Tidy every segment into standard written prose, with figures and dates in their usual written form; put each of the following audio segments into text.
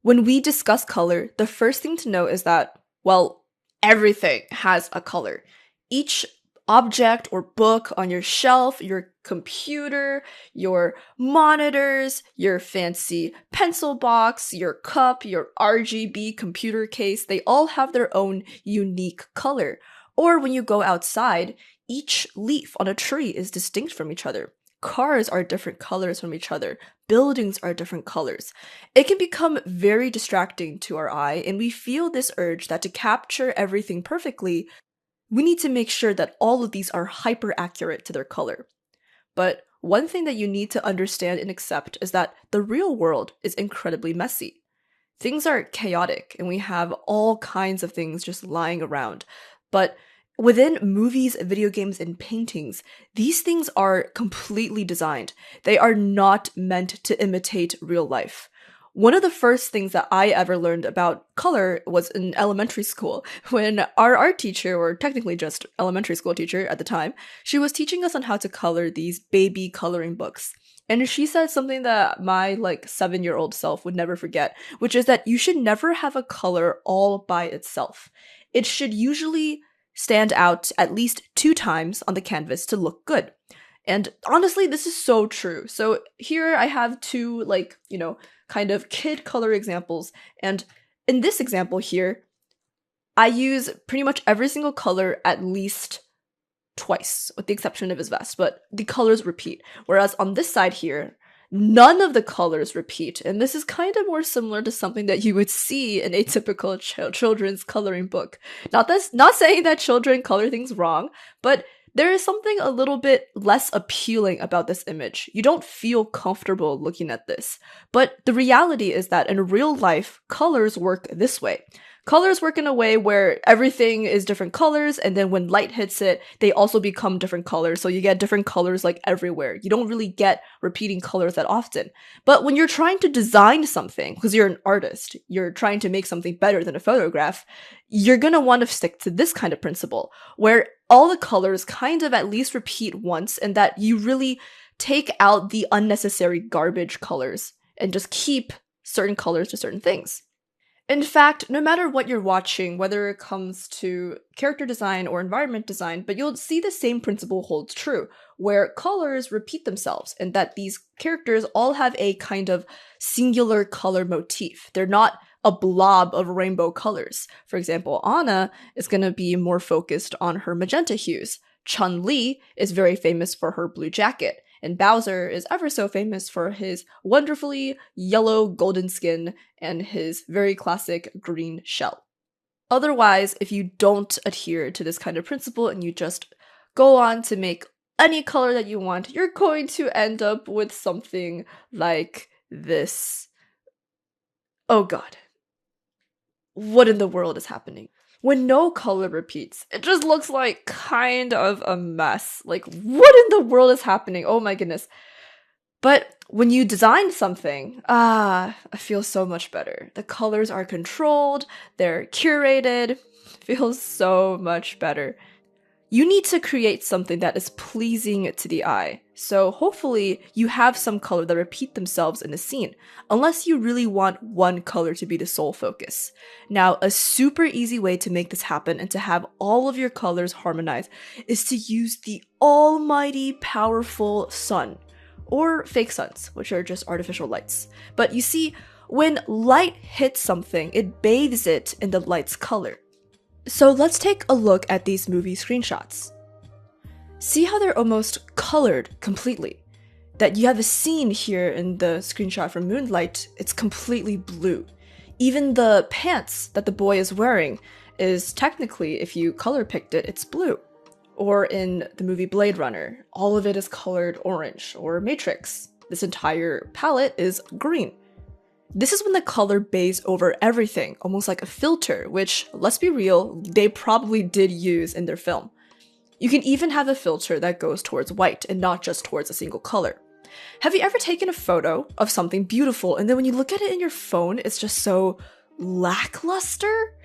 When we discuss color, the first thing to know is that, well, everything has a color. Each object or book on your shelf, your computer, your monitors, your fancy pencil box, your cup, your RGB computer case, they all have their own unique color. Or when you go outside, each leaf on a tree is distinct from each other. Cars are different colors from each other. Buildings are different colors. It can become very distracting to our eye, and we feel this urge that to capture everything perfectly, we need to make sure that all of these are hyper accurate to their color. But one thing that you need to understand and accept is that the real world is incredibly messy. Things are chaotic, and we have all kinds of things just lying around. But within movies, video games, and paintings, these things are completely designed. They are not meant to imitate real life. One of the first things that I ever learned about color was in elementary school, when our art teacher, or technically just elementary school teacher at the time, she was teaching us on how to color these baby coloring books. And she said something that my 7-year-old self would never forget, which is that you should never have a color all by itself. It should usually stand out at least 2 times on the canvas to look good. And honestly, this is so true. So here I have 2, kind of kid color examples. And in this example here, I use pretty much every single color at least twice, with the exception of his vest, but the colors repeat. Whereas on this side here, none of the colors repeat, and this is kind of more similar to something that you would see in a typical children's coloring book. Not saying that children color things wrong, but there is something a little bit less appealing about this image. You don't feel comfortable looking at this. But the reality is that in real life, colors work this way. Colors work in a way where everything is different colors, and then when light hits it, they also become different colors, so you get different colors everywhere. You don't really get repeating colors that often. But when you're trying to design something, because you're an artist, you're trying to make something better than a photograph, you're gonna want to stick to this kind of principle, where all the colors kind of at least repeat once, and that you really take out the unnecessary garbage colors and just keep certain colors to certain things. In fact, no matter what you're watching, whether it comes to character design or environment design, but you'll see the same principle holds true, where colors repeat themselves and that these characters all have a kind of singular color motif. They're not a blob of rainbow colors. For example, Anna is going to be more focused on her magenta hues. Chun-Li is very famous for her blue jacket. And Bowser is ever so famous for his wonderfully yellow golden skin and his very classic green shell. Otherwise, if you don't adhere to this kind of principle and you just go on to make any color that you want, you're going to end up with something like this. Oh god. What in the world is happening? When no color repeats, it just looks like kind of a mess. Like, what in the world is happening? Oh my goodness. But when you design something, I feel so much better. The colors are controlled, they're curated, feels so much better. You need to create something that is pleasing to the eye. So hopefully you have some color that repeat themselves in a scene, unless you really want one color to be the sole focus. Now, a super easy way to make this happen and to have all of your colors harmonize is to use the almighty powerful sun, or fake suns, which are just artificial lights. But you see, when light hits something, it bathes it in the light's color. So let's take a look at these movie screenshots. See how they're almost colored completely? That you have a scene here in the screenshot from Moonlight, it's completely blue. Even the pants that the boy is wearing is technically, if you color picked it, it's blue. Or in the movie Blade Runner, all of it is colored orange. Or Matrix, this entire palette is green. This is when the color bathes over everything, almost like a filter, which, let's be real, they probably did use in their film. You can even have a filter that goes towards white and not just towards a single color. Have you ever taken a photo of something beautiful and then when you look at it in your phone, it's just so lackluster?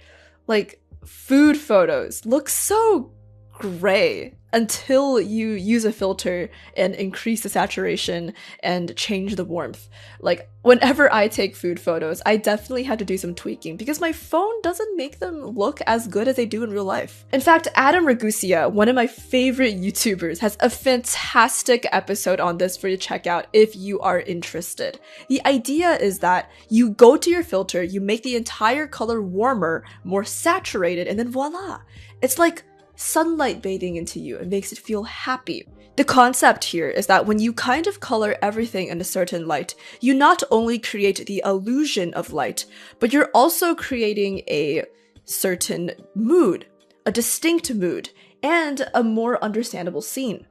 Like, food photos look so gray. until you use a filter and increase the saturation and change the warmth. Like, whenever I take food photos, I definitely had to do some tweaking because my phone doesn't make them look as good as they do in real life. In fact, Adam Ragusa, one of my favorite YouTubers, has a fantastic episode on this for you to check out if you are interested. The idea is that you go to your filter, you make the entire color warmer, more saturated, and then voila! It's like sunlight bathing into you. It makes it feel happy. The concept here is that when you kind of color everything in a certain light, you not only create the illusion of light, but you're also creating a certain mood, a distinct mood, and a more understandable scene.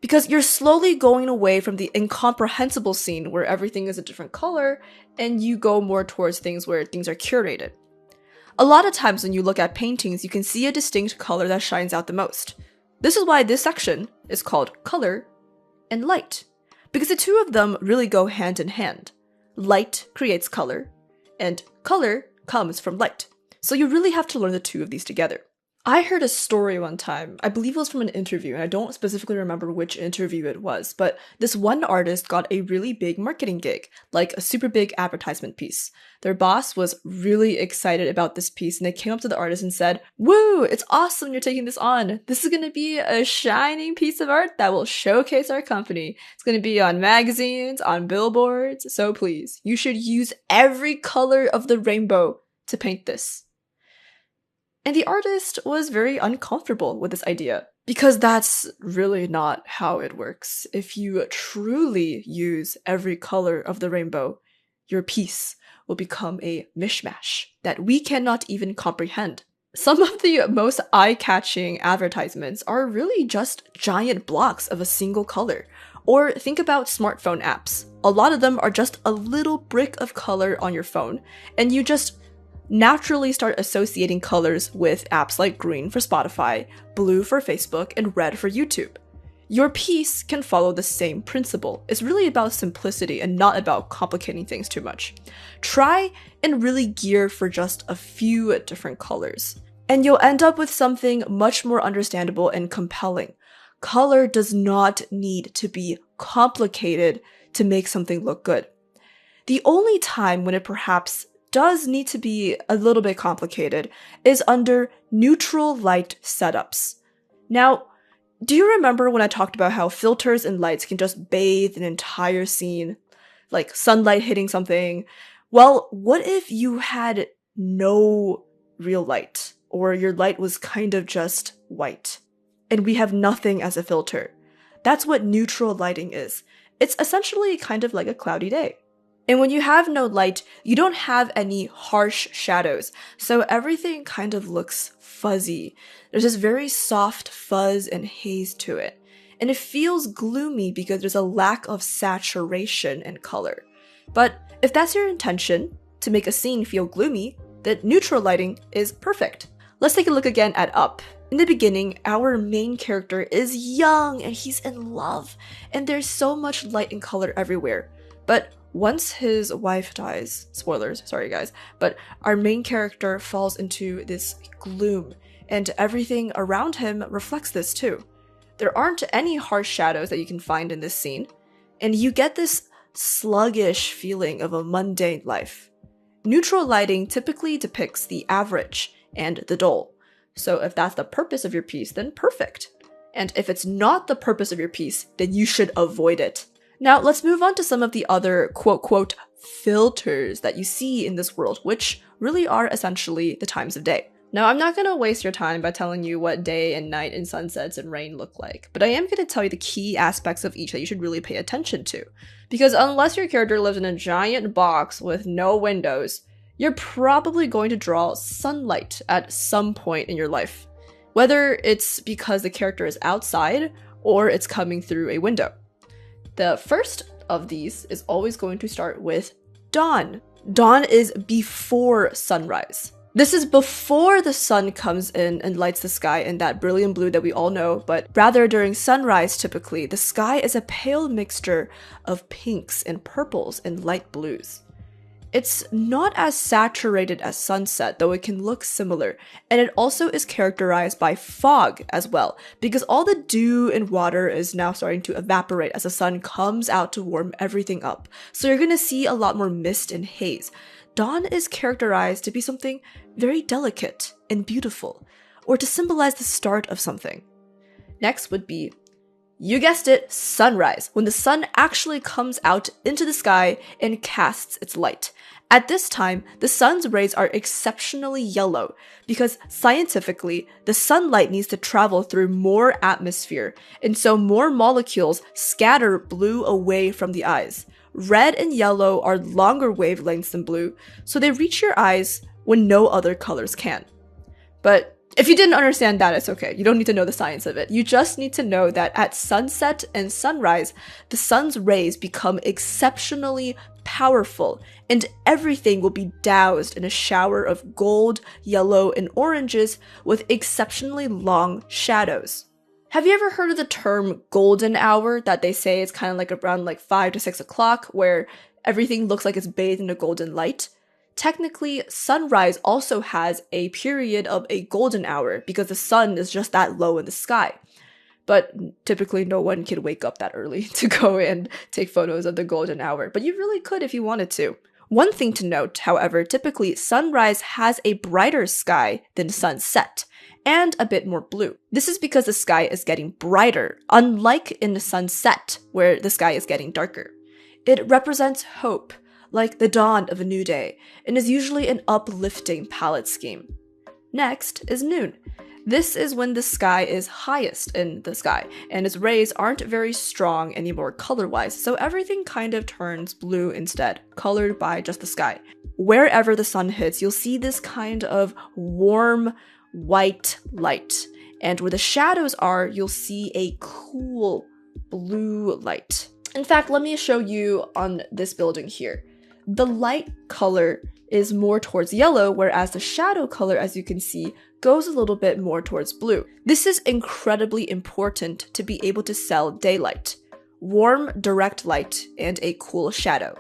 Because you're slowly going away from the incomprehensible scene where everything is a different color, and you go more towards things where things are curated. A lot of times when you look at paintings, you can see a distinct color that shines out the most. This is why this section is called color and light, because the two of them really go hand in hand. Light creates color, and color comes from light. So you really have to learn the two of these together. I heard a story one time, I believe it was from an interview, and I don't specifically remember which interview it was, but this one artist got a really big marketing gig, like a super big advertisement piece. Their boss was really excited about this piece, and they came up to the artist and said, "Woo, it's awesome you're taking this on. This is going to be a shining piece of art that will showcase our company. It's going to be on magazines, on billboards, so please, you should use every color of the rainbow to paint this." And the artist was very uncomfortable with this idea, because that's really not how it works. If you truly use every color of the rainbow, your piece will become a mishmash that we cannot even comprehend. Some of the most eye-catching advertisements are really just giant blocks of a single color. Or think about smartphone apps. A lot of them are just a little brick of color on your phone, and you just naturally start associating colors with apps like green for Spotify, blue for Facebook, and red for YouTube. Your piece can follow the same principle. It's really about simplicity and not about complicating things too much. Try and really gear for just a few different colors, and you'll end up with something much more understandable and compelling. Color does not need to be complicated to make something look good. The only time when it perhaps does need to be a little bit complicated is under neutral light setups. Now, do you remember when I talked about how filters and lights can just bathe an entire scene, like sunlight hitting something? Well, what if you had no real light, or your light was kind of just white, and we have nothing as a filter? That's what neutral lighting is. It's essentially kind of like a cloudy day. And when you have no light, you don't have any harsh shadows, so everything kind of looks fuzzy. There's this very soft fuzz and haze to it. And it feels gloomy because there's a lack of saturation in color. But if that's your intention, to make a scene feel gloomy, then neutral lighting is perfect. Let's take a look again at Up. In the beginning, our main character is young and he's in love, and there's so much light and color everywhere. But once his wife dies, spoilers, sorry guys, but our main character falls into this gloom, and everything around him reflects this too. There aren't any harsh shadows that you can find in this scene, and you get this sluggish feeling of a mundane life. Neutral lighting typically depicts the average and the dull. So if that's the purpose of your piece, then perfect. And if it's not the purpose of your piece, then you should avoid it. Now, let's move on to some of the other quote-quote filters that you see in this world, which really are essentially the times of day. Now, I'm not going to waste your time by telling you what day and night and sunsets and rain look like, but I am going to tell you the key aspects of each that you should really pay attention to. Because unless your character lives in a giant box with no windows, you're probably going to draw sunlight at some point in your life, whether it's because the character is outside or it's coming through a window. The first of these is always going to start with dawn. Dawn is before sunrise. This is before the sun comes in and lights the sky in that brilliant blue that we all know, but rather during sunrise typically, the sky is a pale mixture of pinks and purples and light blues. It's not as saturated as sunset, though it can look similar, and it also is characterized by fog as well, because all the dew and water is now starting to evaporate as the sun comes out to warm everything up. So you're gonna see a lot more mist and haze. Dawn is characterized to be something very delicate and beautiful, or to symbolize the start of something. Next would be, you guessed it, sunrise, when the sun actually comes out into the sky and casts its light. At this time, the sun's rays are exceptionally yellow because scientifically, the sunlight needs to travel through more atmosphere, and so more molecules scatter blue away from the eyes. Red and yellow are longer wavelengths than blue, so they reach your eyes when no other colors can. But if you didn't understand that, it's okay. You don't need to know the science of it. You just need to know that at sunset and sunrise, the sun's rays become exceptionally powerful, and everything will be doused in a shower of gold, yellow, and oranges with exceptionally long shadows. Have you ever heard of the term golden hour, that they say it's kind of like around 5 to 6 o'clock, where everything looks like it's bathed in a golden light? Technically, sunrise also has a period of a golden hour because the sun is just that low in the sky. But typically no one can wake up that early to go and take photos of the golden hour, but you really could if you wanted to. One thing to note, however, typically sunrise has a brighter sky than sunset, and a bit more blue. This is because the sky is getting brighter, unlike in the sunset, where the sky is getting darker. It represents hope, like the dawn of a new day, and is usually an uplifting palette scheme. Next is noon. This is when the sky is highest in the sky, and its rays aren't very strong anymore color-wise, so everything kind of turns blue instead, colored by just the sky. Wherever the sun hits, you'll see this kind of warm, white light, and where the shadows are, you'll see a cool blue light. In fact, let me show you on this building here. The light color is more towards yellow, whereas the shadow color, as you can see, goes a little bit more towards blue. This is incredibly important to be able to sell daylight, warm, direct light, and a cool shadow.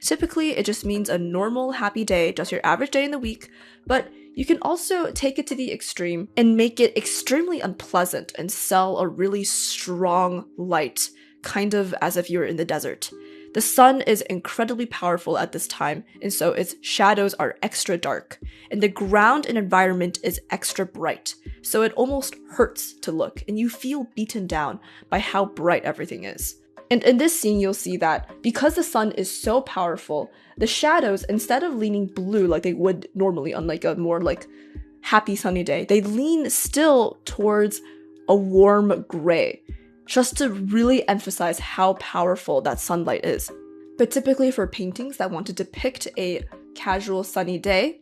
Typically, it just means a normal, happy day, just your average day in the week, but you can also take it to the extreme and make it extremely unpleasant and sell a really strong light, kind of as if you were in the desert. The sun is incredibly powerful at this time, and so its shadows are extra dark, and the ground and environment is extra bright, so it almost hurts to look, and you feel beaten down by how bright everything is. And in this scene, you'll see that because the sun is so powerful, the shadows, instead of leaning blue like they would normally on a more happy sunny day, they lean still towards a warm gray, just to really emphasize how powerful that sunlight is. But typically for paintings that want to depict a casual sunny day,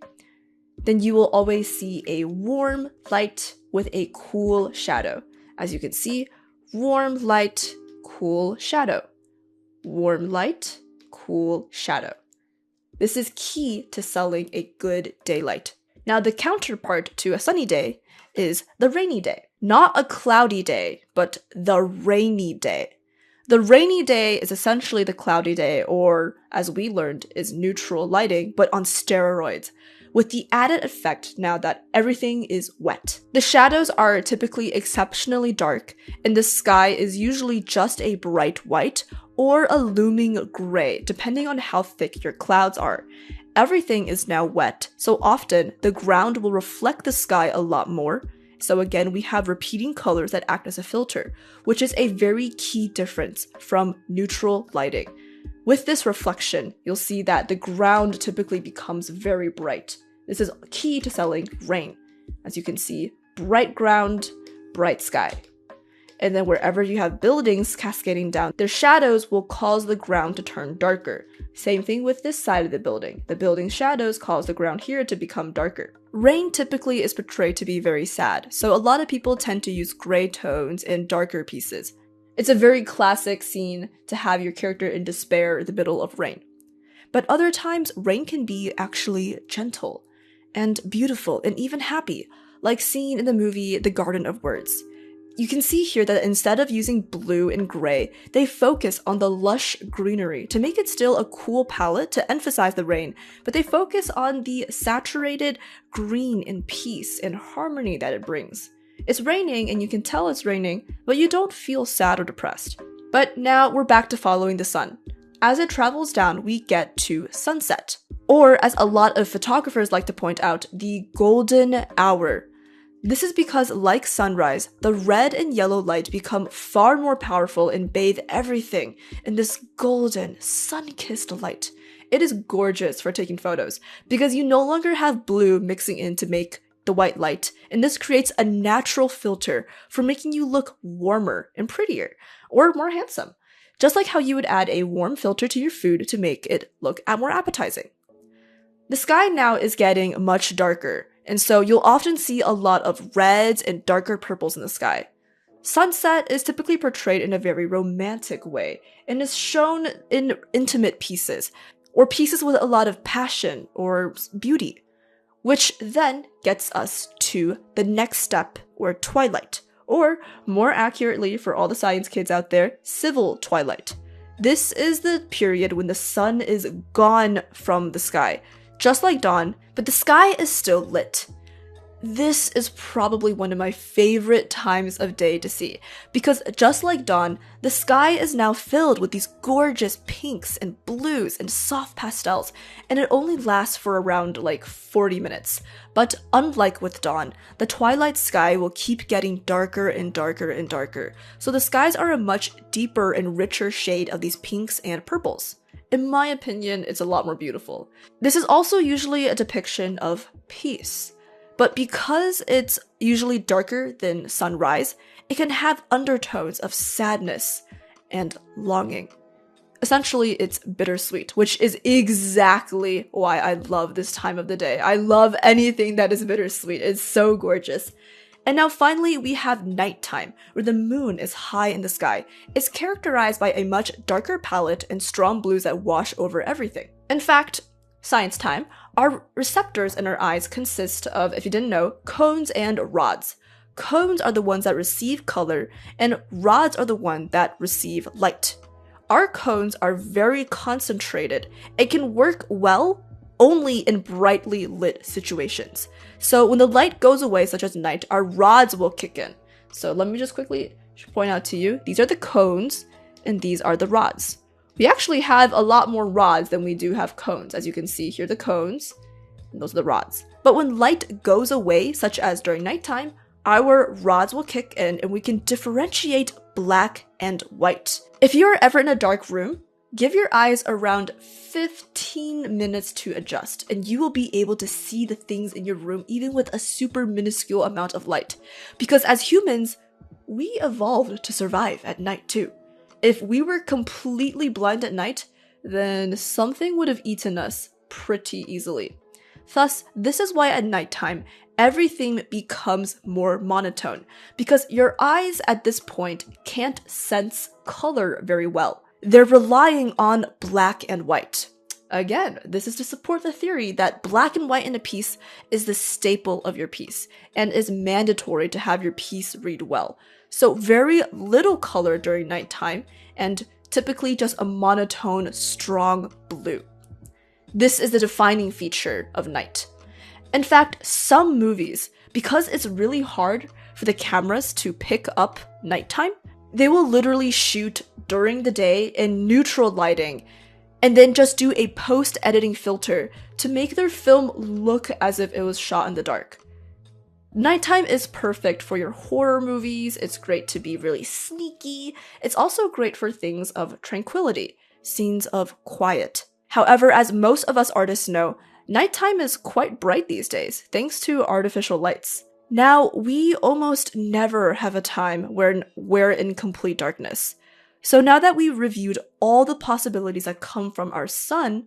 then you will always see a warm light with a cool shadow. As you can see, warm light, cool shadow. Warm light, cool shadow. This is key to selling a good daylight. Now the counterpart to a sunny day is the rainy day. Not a cloudy day, but the rainy day. The rainy day is essentially the cloudy day, or as we learned, is neutral lighting, but on steroids, with the added effect now that everything is wet. The shadows are typically exceptionally dark, and the sky is usually just a bright white or a looming gray, depending on how thick your clouds are. Everything is now wet, so often the ground will reflect the sky a lot more. So again, we have repeating colors that act as a filter, which is a very key difference from neutral lighting. With this reflection, you'll see that the ground typically becomes very bright. This is key to selling rain. As you can see, bright ground, bright sky. And then wherever you have buildings cascading down, their shadows will cause the ground to turn darker. Same thing with this side of the building. The building's shadows cause the ground here to become darker. Rain typically is portrayed to be very sad, so a lot of people tend to use gray tones in darker pieces. It's a very classic scene to have your character in despair in the middle of rain. But other times, rain can be actually gentle and beautiful and even happy, like seen in the movie The Garden of Words. You can see here that instead of using blue and gray, they focus on the lush greenery to make it still a cool palette to emphasize the rain, but they focus on the saturated green and peace and harmony that it brings. It's raining and you can tell it's raining, but you don't feel sad or depressed. But now we're back to following the sun. As it travels down, we get to sunset, or as a lot of photographers like to point out, the golden hour. This is because, like sunrise, the red and yellow light become far more powerful and bathe everything in this golden, sun-kissed light. It is gorgeous for taking photos, because you no longer have blue mixing in to make the white light, and this creates a natural filter for making you look warmer and prettier, or more handsome. Just like how you would add a warm filter to your food to make it look more appetizing. The sky now is getting much darker, and so you'll often see a lot of reds and darker purples in the sky. Sunset is typically portrayed in a very romantic way, and is shown in intimate pieces, or pieces with a lot of passion or beauty, which then gets us to the next step, or twilight, or more accurately for all the science kids out there, civil twilight. This is the period when the sun is gone from the sky, just like dawn, but the sky is still lit. This is probably one of my favorite times of day to see, because just like dawn, the sky is now filled with these gorgeous pinks and blues and soft pastels, and it only lasts for around like 40 minutes. But unlike with dawn, the twilight sky will keep getting darker and darker and darker, so the skies are a much deeper and richer shade of these pinks and purples. In my opinion, it's a lot more beautiful. This is also usually a depiction of peace. But because it's usually darker than sunrise, it can have undertones of sadness and longing. Essentially, it's bittersweet, which is exactly why I love this time of the day. I love anything that is bittersweet. It's so gorgeous. And now finally, we have nighttime, where the moon is high in the sky. It's characterized by a much darker palette and strong blues that wash over everything. In fact, science time, our receptors in our eyes consist of, if you didn't know, cones and rods. Cones are the ones that receive color, and rods are the ones that receive light. Our cones are very concentrated and can work well only in brightly lit situations. So when the light goes away, such as night, our rods will kick in. So let me just quickly point out to you, these are the cones, and these are the rods. We actually have a lot more rods than we do have cones. As you can see here, the cones, and those are the rods. But when light goes away, such as during nighttime, our rods will kick in and we can differentiate black and white. If you're ever in a dark room, give your eyes around 15 minutes to adjust, and you will be able to see the things in your room even with a super minuscule amount of light. Because as humans, we evolved to survive at night too. If we were completely blind at night, then something would have eaten us pretty easily. Thus, this is why at nighttime, everything becomes more monotone, because your eyes at this point can't sense color very well. They're relying on black and white. Again, this is to support the theory that black and white in a piece is the staple of your piece, and is mandatory to have your piece read well. So very little color during nighttime, and typically just a monotone, strong blue. This is the defining feature of night. In fact, some movies, because it's really hard for the cameras to pick up nighttime, they will literally shoot during the day in neutral lighting, and then just do a post-editing filter to make their film look as if it was shot in the dark. Nighttime is perfect for your horror movies, it's great to be really sneaky, it's also great for things of tranquility, scenes of quiet. However, as most of us artists know, nighttime is quite bright these days, thanks to artificial lights. Now, we almost never have a time where we're in complete darkness. So now that we've reviewed all the possibilities that come from our sun,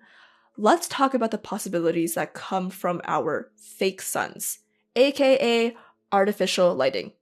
let's talk about the possibilities that come from our fake suns, aka artificial lighting.